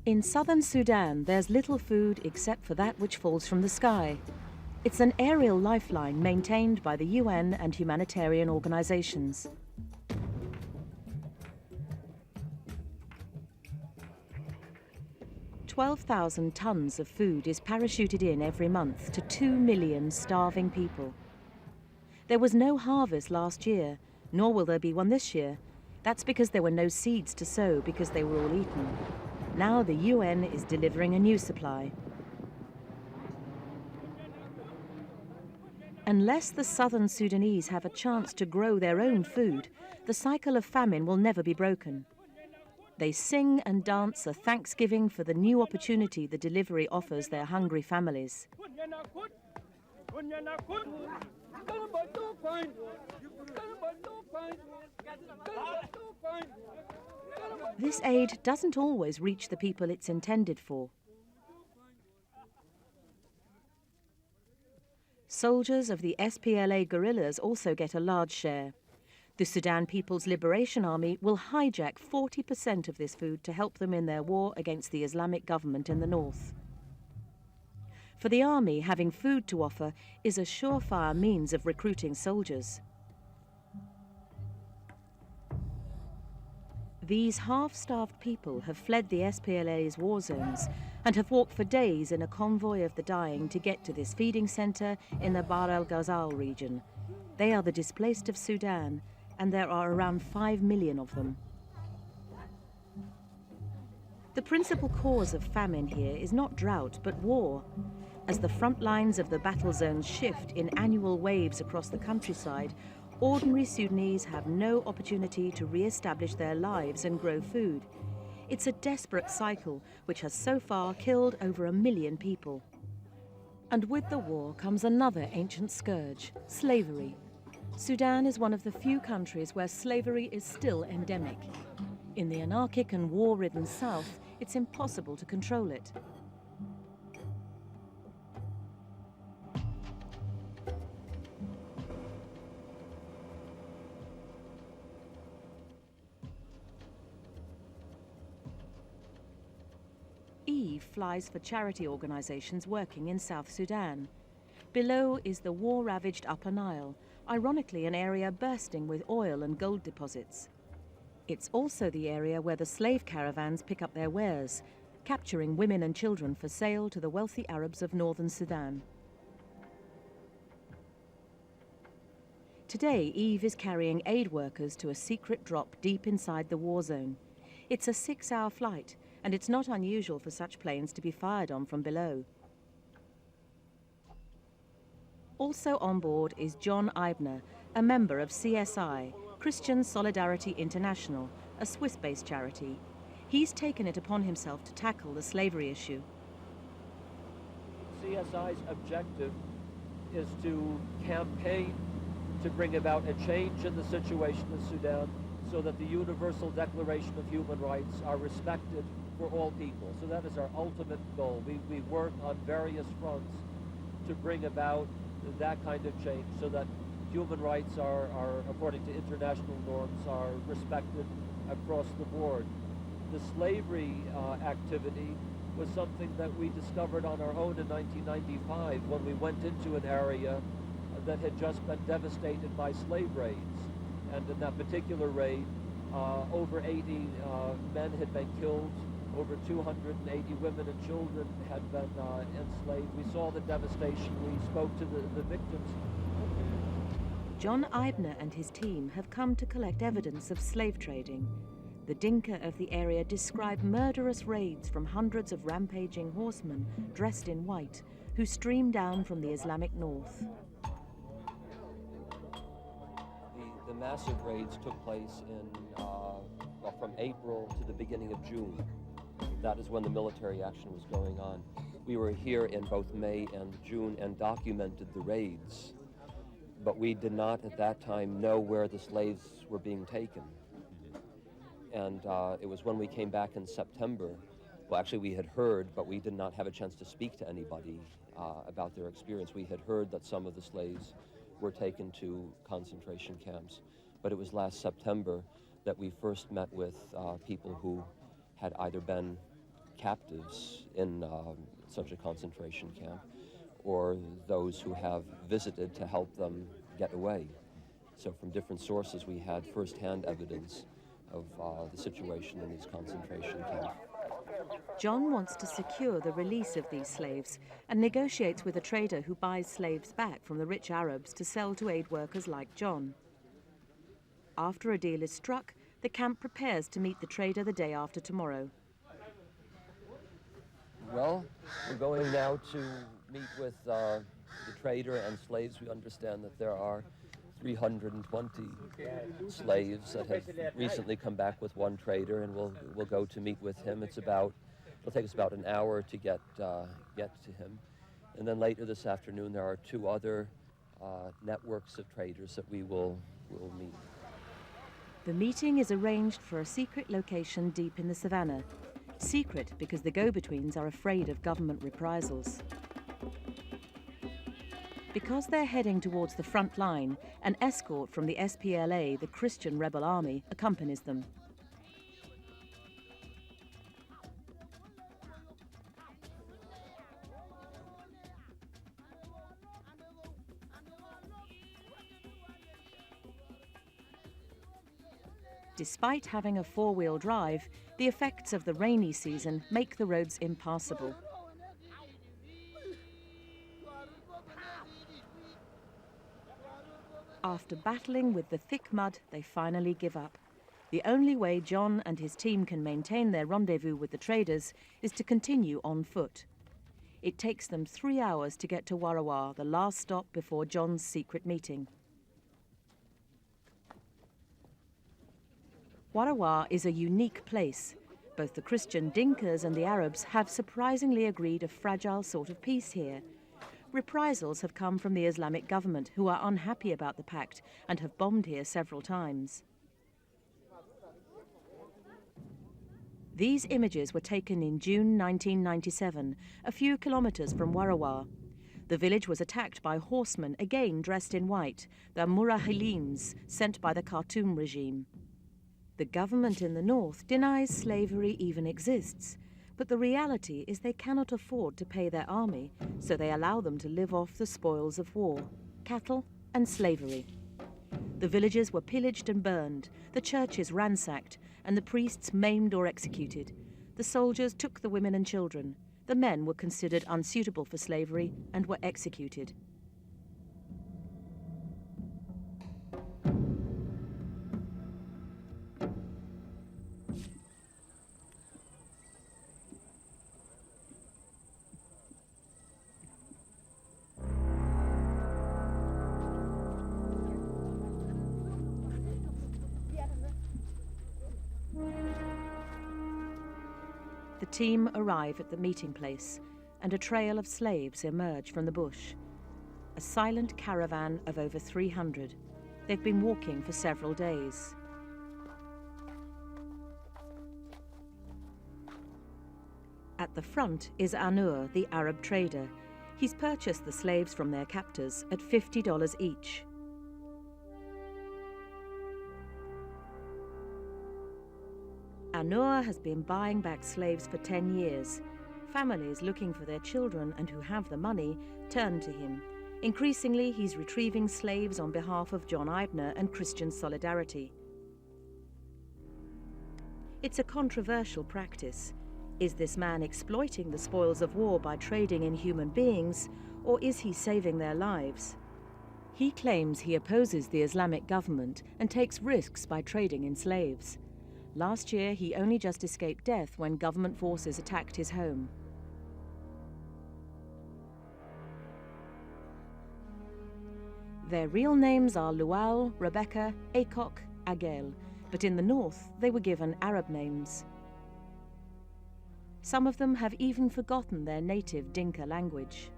In southern Sudan, there's little food except for that which falls from the sky. It's an aerial lifeline maintained by the UN and humanitarian organizations. "12,000 tons of food is parachuted in every month to 2 million starving people. There was no harvest last year, nor will there be one this year. That's because there were no seeds to sow because they were all eaten. Now the UN is delivering a new supply. Unless the southern Sudanese have a chance to grow their own food, the cycle of famine will never be broken. They sing and dance a thanksgiving for the new opportunity the delivery offers their hungry families. This aid doesn't always reach the people it's intended for. Soldiers of the SPLA guerrillas also get a large share. The Sudan People's Liberation Army will hijack 40% of this food to help them in their war against the Islamic government in the north. For the army, having food to offer is a surefire means of recruiting soldiers. These half-starved people have fled the SPLA's war zones and have walked for days in a convoy of the dying to get to this feeding center in the Bahr el-Ghazal region. They are the displaced of Sudan, and there are around 5 million of them. The principal cause of famine here is not drought, but war. As the front lines of the battle zones shift in annual waves across the countryside, ordinary Sudanese have no opportunity to re-establish their lives and grow food. It's a desperate cycle which has so far killed over 1 million people. And with the war comes another ancient scourge, slavery. Sudan is one of the few countries where slavery is still endemic. In the anarchic and war-ridden south, it's impossible to control it. Eve flies for charity organizations working in South Sudan. Below is the war-ravaged Upper Nile, ironically an area bursting with oil and gold deposits. It's also the area where the slave caravans pick up their wares, capturing women and children for sale to the wealthy Arabs of northern Sudan. Today, Eve is carrying aid workers to a secret drop deep inside the war zone. It's a 6-hour flight, and it's not unusual for such planes to be fired on from below. Also on board is John Eibner, a member of CSI, Christian Solidarity International, a Swiss-based charity. He's taken it upon himself to tackle the slavery issue. CSI's objective is to campaign to bring about a change in the situation in Sudan so that the Universal Declaration of Human Rights are respected for all people. So that is our ultimate goal. We work on various fronts to bring about that kind of change so that human rights are according to international norms, are respected across the board. The slavery activity was something that we discovered on our own in 1995 when we went into an area that had just been devastated by slave raids. And in that particular raid, over 80 men had been killed, over 280 women and children had been enslaved. We saw the devastation. We spoke to the victims. John Eibner and his team have come to collect evidence of slave trading. The Dinka of the area describe murderous raids from hundreds of rampaging horsemen dressed in white who stream down from the Islamic north. The massive raids took place from April to the beginning of June. That is when the military action was going on. We were here in both May and June and documented the raids, but we did not at that time know where the slaves were being taken. And it was when we came back in September, well, actually we had heard, but we did not have a chance to speak to anybody about their experience. We had heard that some of the slaves were taken to concentration camps, but it was last September that we first met with people who had either been captives in such a concentration camp, or those who have visited to help them get away. So from different sources we had first-hand evidence of the situation in these concentration camps. John wants to secure the release of these slaves and negotiates with a trader who buys slaves back from the rich Arabs to sell to aid workers like John. After a deal is struck, the camp prepares to meet the trader the day after tomorrow. Well, we're going now to meet with the trader and slaves. We understand that there are 320 slaves that have recently come back with one trader, and we'll go to meet with him. It'll take us about an hour to get to him. And then later this afternoon there are two other networks of traders that we'll meet. The meeting is arranged for a secret location deep in the savannah. Secret because the go-betweens are afraid of government reprisals. Because they're heading towards the front line, an escort from the SPLA, the Christian rebel army, accompanies them. Despite having a four-wheel drive, the effects of the rainy season make the roads impassable. After battling with the thick mud, they finally give up. The only way John and his team can maintain their rendezvous with the traders is to continue on foot. It takes them 3 hours to get to Warawa, the last stop before John's secret meeting. Warawa is a unique place. Both the Christian Dinkas and the Arabs have surprisingly agreed a fragile sort of peace here. Reprisals have come from the Islamic government, who are unhappy about the pact and have bombed here several times. These images were taken in June 1997, a few kilometers from Warawa. The village was attacked by horsemen, again dressed in white, the Murahilins, sent by the Khartoum regime. The government in the north denies slavery even exists, but the reality is they cannot afford to pay their army, so they allow them to live off the spoils of war, cattle and slavery. The villages were pillaged and burned, the churches ransacked, and the priests maimed or executed. The soldiers took the women and children. The men were considered unsuitable for slavery and were executed. The team arrive at the meeting place, and a trail of slaves emerge from the bush. A silent caravan of over 300. They've been walking for several days. At the front is Anur, the Arab trader. He's purchased the slaves from their captors at $50 each. Anur has been buying back slaves for 10 years. Families looking for their children and who have the money turn to him. Increasingly, he's retrieving slaves on behalf of John Eibner and Christian Solidarity. It's a controversial practice. Is this man exploiting the spoils of war by trading in human beings, or is he saving their lives? He claims he opposes the Islamic government and takes risks by trading in slaves. Last year, he only just escaped death when government forces attacked his home. Their real names are Lual, Rebecca, Akok, Agel, but in the north, they were given Arab names. Some of them have even forgotten their native Dinka language.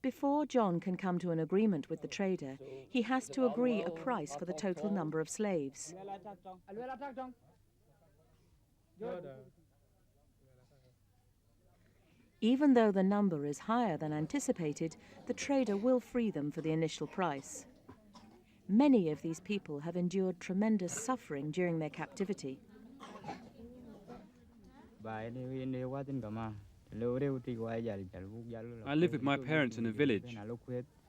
Before John can come to an agreement with the trader, he has to agree a price for the total number of slaves. Even though the number is higher than anticipated, the trader will free them for the initial price. Many of these people have endured tremendous suffering during their captivity. I live with my parents in a village.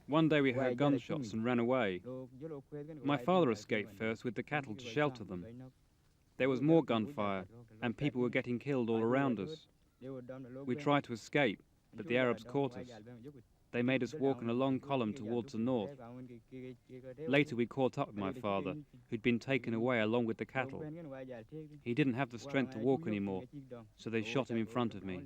One day we heard gunshots and ran away. My father escaped first with the cattle to shelter them. There was more gunfire, and people were getting killed all around us. We tried to escape, but the Arabs caught us. They made us walk in a long column towards the north. Later we caught up with my father, who'd been taken away along with the cattle. He didn't have the strength to walk anymore, so they shot him in front of me.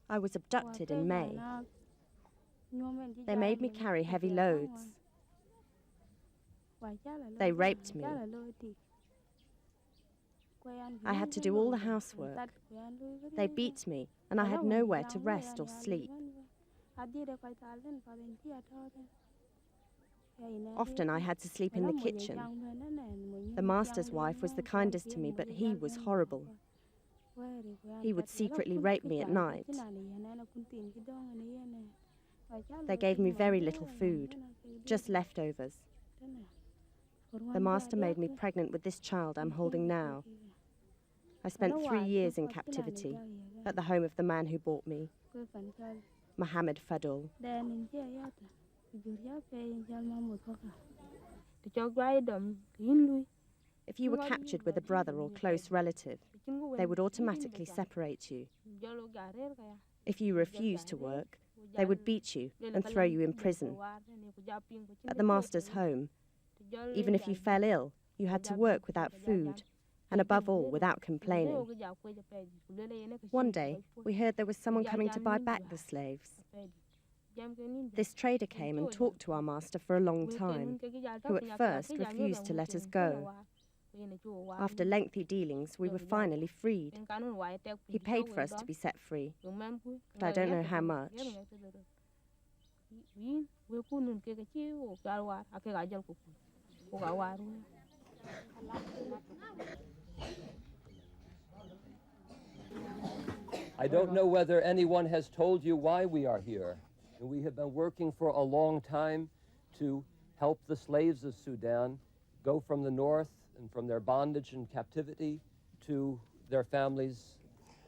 I was abducted in May. They made me carry heavy loads. They raped me. I had to do all the housework. They beat me, and I had nowhere to rest or sleep. Often I had to sleep in the kitchen. The master's wife was the kindest to me, but he was horrible. He would secretly rape me at night. They gave me very little food, just leftovers. The master made me pregnant with this child I'm holding now. I spent 3 years in captivity at the home of the man who bought me, Mohammed Fadul. If you were captured with a brother or close relative, they would automatically separate you. If you refused to work, they would beat you and throw you in prison. At the master's home, even if you fell ill, you had to work without food, and above all, without complaining. One day, we heard there was someone coming to buy back the slaves. This trader came and talked to our master for a long time, who at first refused to let us go. After lengthy dealings, we were finally freed. He paid for us to be set free, but I don't know how much. I don't know whether anyone has told you why we are here. We have been working for a long time to help the slaves of Sudan go from the north and from their bondage and captivity to their families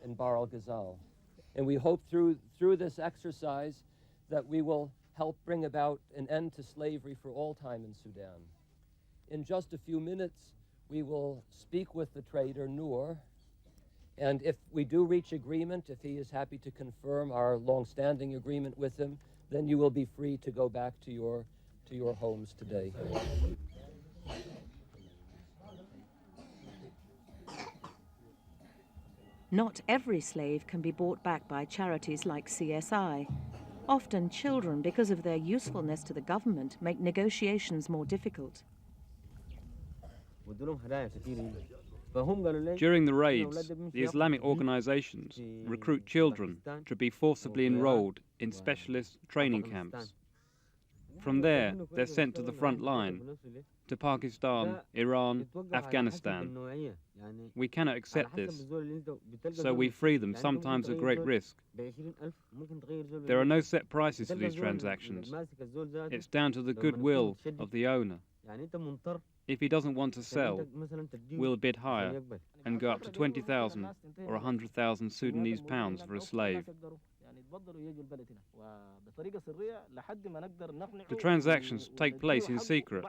in Bahr el-Ghazal. And we hope through this exercise that we will help bring about an end to slavery for all time in Sudan. In just a few minutes, we will speak with the trader, Noor, and if we do reach agreement, if he is happy to confirm our long-standing agreement with him, then you will be free to go back to your homes today. Not every slave can be bought back by charities like CSI. Often children, because of their usefulness to the government, make negotiations more difficult. During the raids, the Islamic organizations recruit children to be forcibly enrolled in specialist training camps. From there, they're sent to the front line, to Pakistan, Iran, Afghanistan. We cannot accept this, so we free them, sometimes at great risk. There are no set prices for these transactions. It's down to the goodwill of the owner. If he doesn't want to sell, we'll bid higher and go up to 20,000 or 100,000 Sudanese pounds for a slave. The transactions take place in secret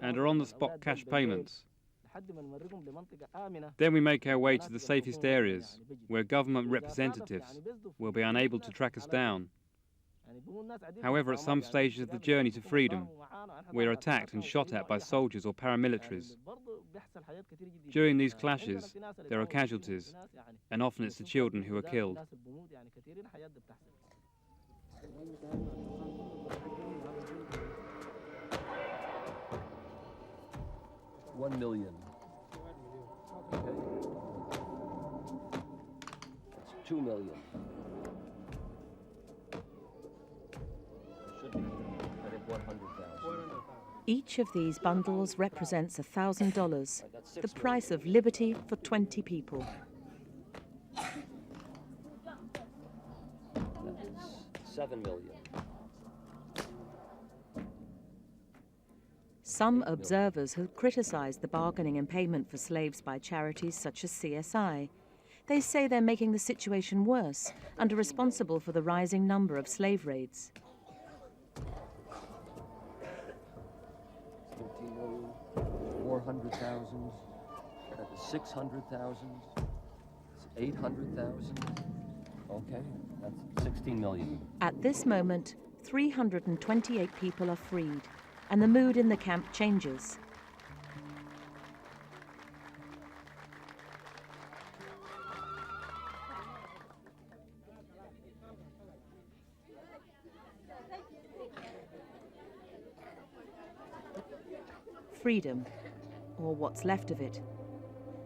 and are on-the-spot cash payments. Then we make our way to the safest areas, where government representatives will be unable to track us down. However, at some stages of the journey to freedom, we are attacked and shot at by soldiers or paramilitaries. During these clashes, there are casualties, and often it's the children who are killed. $1 million. Okay. It's $2 million. Should be, I think, 100,000. Each of these bundles represents $1,000, the price of liberty for 20 people. That's 7 million. Some observers have criticized the bargaining and payment for slaves by charities such as CSI. They say they're making the situation worse and are responsible for the rising number of slave raids. 400,000, 600,000, 800,000. Okay, that's 16 million. At this moment, 328 people are freed, and the mood in the camp changes. Freedom, or what's left of it.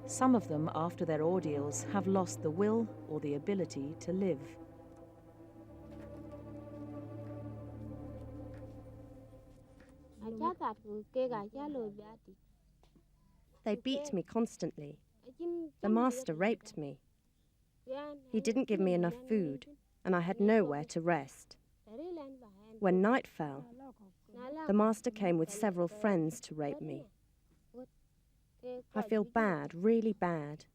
Some of them, after their ordeals, have lost the will or the ability to live. They beat me constantly. The master raped me. He didn't give me enough food, and I had nowhere to rest. When night fell, the master came with several friends to rape me. I feel bad, really bad.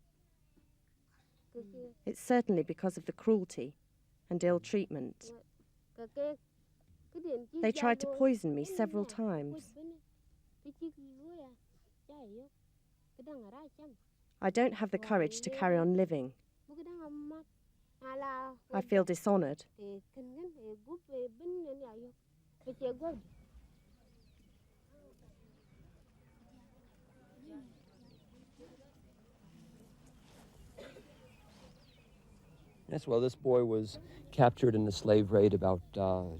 It's certainly because of the cruelty and ill treatment. They tried to poison me several times. I don't have the courage to carry on living. I feel dishonored. Yes, well, this boy was captured in a slave raid about 2-3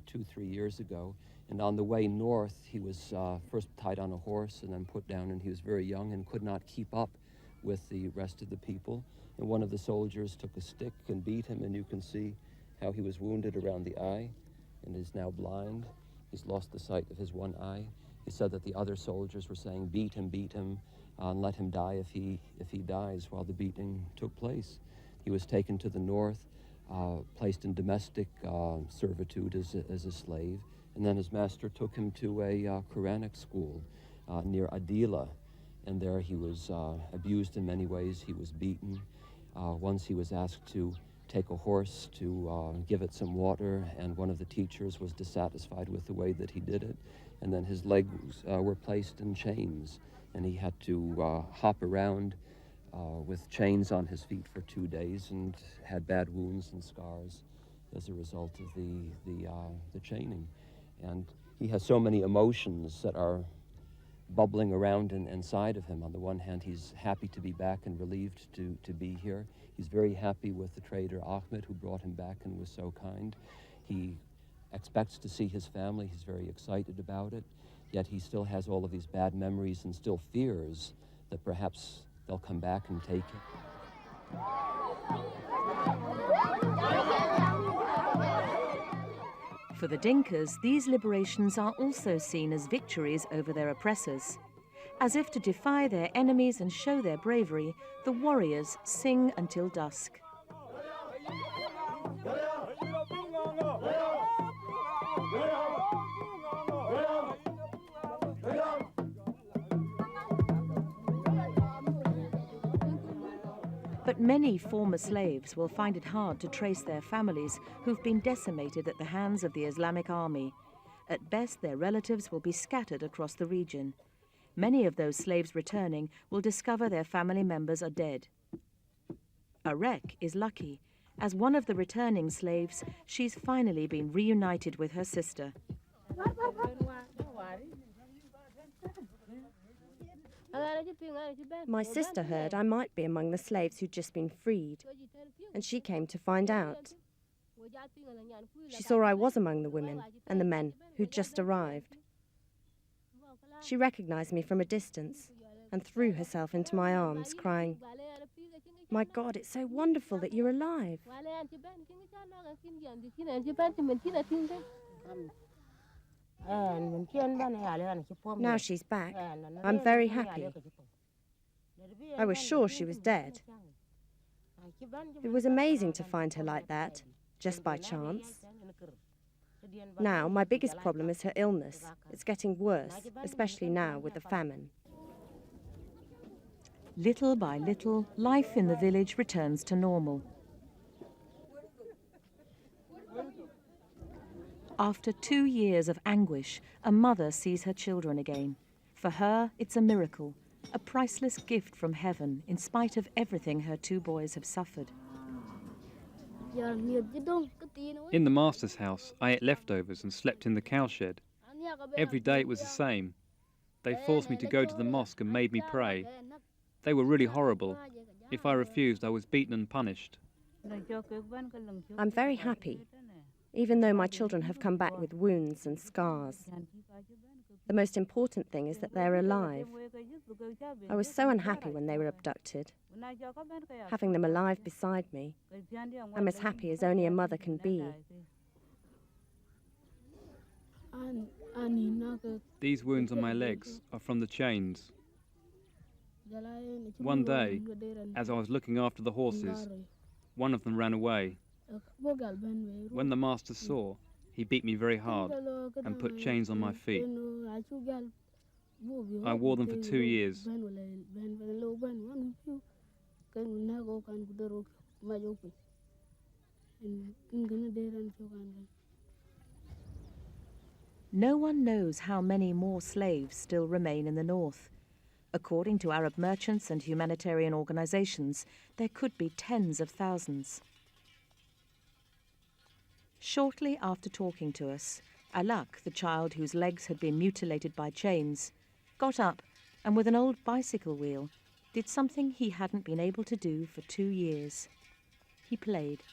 years ago. And on the way north, he was first tied on a horse and then put down, and he was very young and could not keep up with the rest of the people. And one of the soldiers took a stick and beat him, and you can see how he was wounded around the eye and is now blind. He's lost the sight of his one eye. He said that the other soldiers were saying, beat him, and let him die if he dies, while the beating took place. He was taken to the north, placed in domestic servitude as a slave, and then his master took him to a Quranic school near Adila, and there he was abused in many ways. He was beaten. Once he was asked to take a horse to give it some water, and one of the teachers was dissatisfied with the way that he did it, and then his legs were placed in chains, and he had to hop around with chains on his feet for 2 days, and had bad wounds and scars as a result of the chaining. And he has so many emotions that are bubbling around inside of him. On the one hand, he's happy to be back and relieved to be here. He's very happy with the trader Ahmed, who brought him back and was so kind. He expects to see his family. He's very excited about it. Yet he still has all of these bad memories and still fears that perhaps they'll come back and take it. For the Dinkas, these liberations are also seen as victories over their oppressors. As if to defy their enemies and show their bravery, the warriors sing until dusk. But many former slaves will find it hard to trace their families who've been decimated at the hands of the Islamic Army. At best, their relatives will be scattered across the region. Many of those slaves returning will discover their family members are dead. Arek is lucky. As one of the returning slaves, she's finally been reunited with her sister. My sister heard I might be among the slaves who'd just been freed, and she came to find out. She saw I was among the women and the men who'd just arrived. She recognized me from a distance and threw herself into my arms, crying, "My God, it's so wonderful that you're alive." Now she's back. I'm very happy. I was sure she was dead. It was amazing to find her like that, just by chance. Now, my biggest problem is her illness. It's getting worse, especially now with the famine. Little by little, life in the village returns to normal. After 2 years of anguish, a mother sees her children again. For her, it's a miracle, a priceless gift from heaven, in spite of everything her 2 boys have suffered. In the master's house, I ate leftovers and slept in the cowshed. Every day it was the same. They forced me to go to the mosque and made me pray. They were really horrible. If I refused, I was beaten and punished. I'm very happy, even though my children have come back with wounds and scars. The most important thing is that they're alive. I was so unhappy when they were abducted. Having them alive beside me, I'm as happy as only a mother can be. These wounds on my legs are from the chains. One day, as I was looking after the horses, one of them ran away. When the master saw, he beat me very hard and put chains on my feet. I wore them for 2 years. No one knows how many more slaves still remain in the north. According to Arab merchants and humanitarian organizations, there could be tens of thousands. Shortly after talking to us, Alak, the child whose legs had been mutilated by chains, got up and with an old bicycle wheel did something he hadn't been able to do for 2 years. He played.